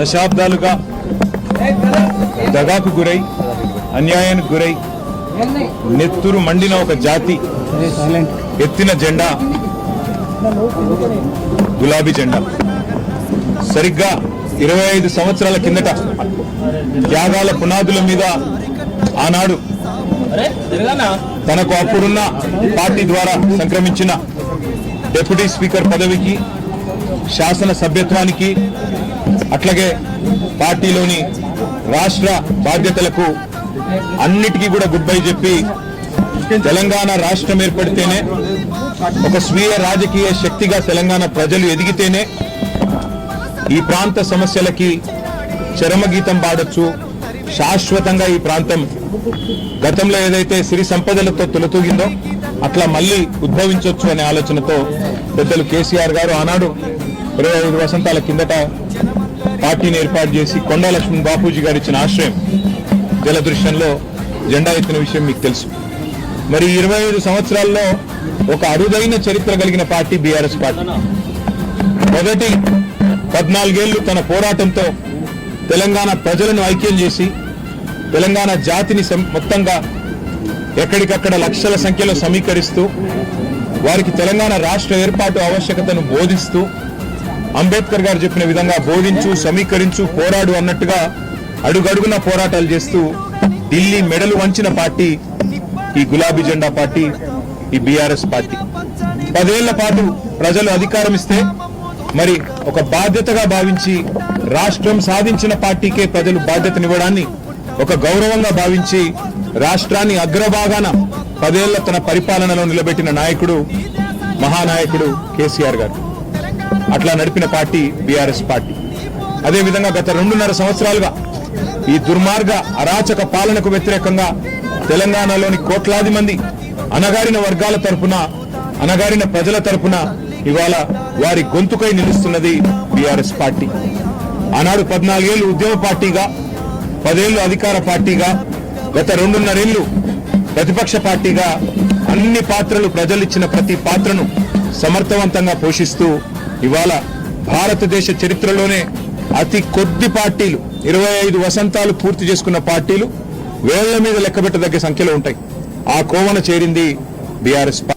దశాబ్దాలుగా దగాకు గురై అన్యాయానికి గురై నెత్తురు మండిన ఒక జాతి ఎత్తిన జెండా గులాబీ జెండా. సరిగ్గా 25 సంవత్సరాల కిందట త్యాగాల పునాదుల మీద ఆనాడు తనకు అప్పుడున్న పార్టీ ద్వారా సంక్రమించిన డిప్యూటీ స్పీకర్ పదవికి, శాసన సభ్యత్వానికి, అట్లాగే పార్టీలోని రాష్ట్ర బాధ్యతలకు అన్నిటికీ కూడా గుడ్ బై చెప్పి తెలంగాణ రాష్ట్రం ఏర్పడితేనే ఒక స్వీయ రాజకీయ శక్తిగా తెలంగాణ ప్రజలు ఎదిగితేనే ఈ ప్రాంత సమస్యలకి చరమగీతం పాడొచ్చు, శాశ్వతంగా ఈ ప్రాంతం గతంలో ఏదైతే సిరి సంపదలతో తొలతూగిందో అట్లా మళ్ళీ ఉద్భవించవచ్చు అనే ఆలోచనతో పెద్దలు కేసీఆర్ గారు ఆనాడు 25 వసంతాల కిందట పార్టీని ఏర్పాటు చేసి కొండా లక్ష్మణ్ బాపూజీ గారు ఇచ్చిన ఆశ్రయం జలదృశ్యంలో జెండా ఎత్తిన విషయం మీకు తెలుసు. మరి 25 సంవత్సరాల్లో ఒక అరుదైన చరిత్ర కలిగిన పార్టీ బీఆర్ఎస్ పార్టీ. మొదటి 14 ఏళ్లు తన పోరాటంతో తెలంగాణ ప్రజలను ఐక్యం చేసి తెలంగాణ జాతిని మొత్తంగా ఎక్కడికక్కడ లక్షల సంఖ్యలో సమీకరిస్తూ వారికి తెలంగాణ రాష్ట్ర ఏర్పాటు ఆవశ్యకతను బోధిస్తూ అంబేద్కర్ గారు చెప్పిన విధంగా బోధించు, సమీకరించు, పోరాడు అన్నట్టుగా అడుగడుగున పోరాటాలు చేస్తూ ఢిల్లీ మెడలు వంచిన పార్టీ ఈ గులాబీ జెండా పార్టీ, ఈ బీఆర్ఎస్ పార్టీ. 10 ఏళ్ల పాటు ప్రజలు అధికారం ఇస్తే మరి ఒక బాధ్యతగా భావించి రాష్ట్రం సాధించిన పార్టీకే ప్రజలు బాధ్యతనివ్వడాన్ని ఒక గౌరవంగా భావించి రాష్ట్రాన్ని అగ్రభాగాన 10 ఏళ్ల తన పరిపాలనలో నిలబెట్టిన నాయకుడు మహానాయకుడు కేసీఆర్ గారు. అట్లా నడిపిన పార్టీ బీఆర్ఎస్ పార్టీ. అదేవిధంగా గత 2.5 సంవత్సరాలుగా ఈ దుర్మార్గ అరాచక పాలనకు వ్యతిరేకంగా తెలంగాణలోని కోట్లాది మంది అణగారిన వర్గాల తరపున, అణగారిన ప్రజల తరపున ఇవాళ వారి గొంతుకై నిలుస్తున్నది బీఆర్ఎస్ పార్టీ. ఆనాడు 14 ఏళ్లు ఉద్యమ పార్టీగా, 10 ఏళ్లు అధికార పార్టీగా, గత 2.5 ఏళ్లు ప్రతిపక్ష పార్టీగా అన్ని పాత్రలు, ప్రజలిచ్చిన ప్రతి పాత్రను సమర్థవంతంగా పోషిస్తూ ఇవాళ భారతదేశ చరిత్రలోనే అతి కొద్ది పార్టీలు, 25 వసంతాలు పూర్తి చేసుకున్న పార్టీలు వేళ్ల మీద లెక్కబెట్టదగ్గ సంఖ్యలో ఉంటాయి. ఆ కోవన చేరింది బీఆర్ఎస్ పార్టీ.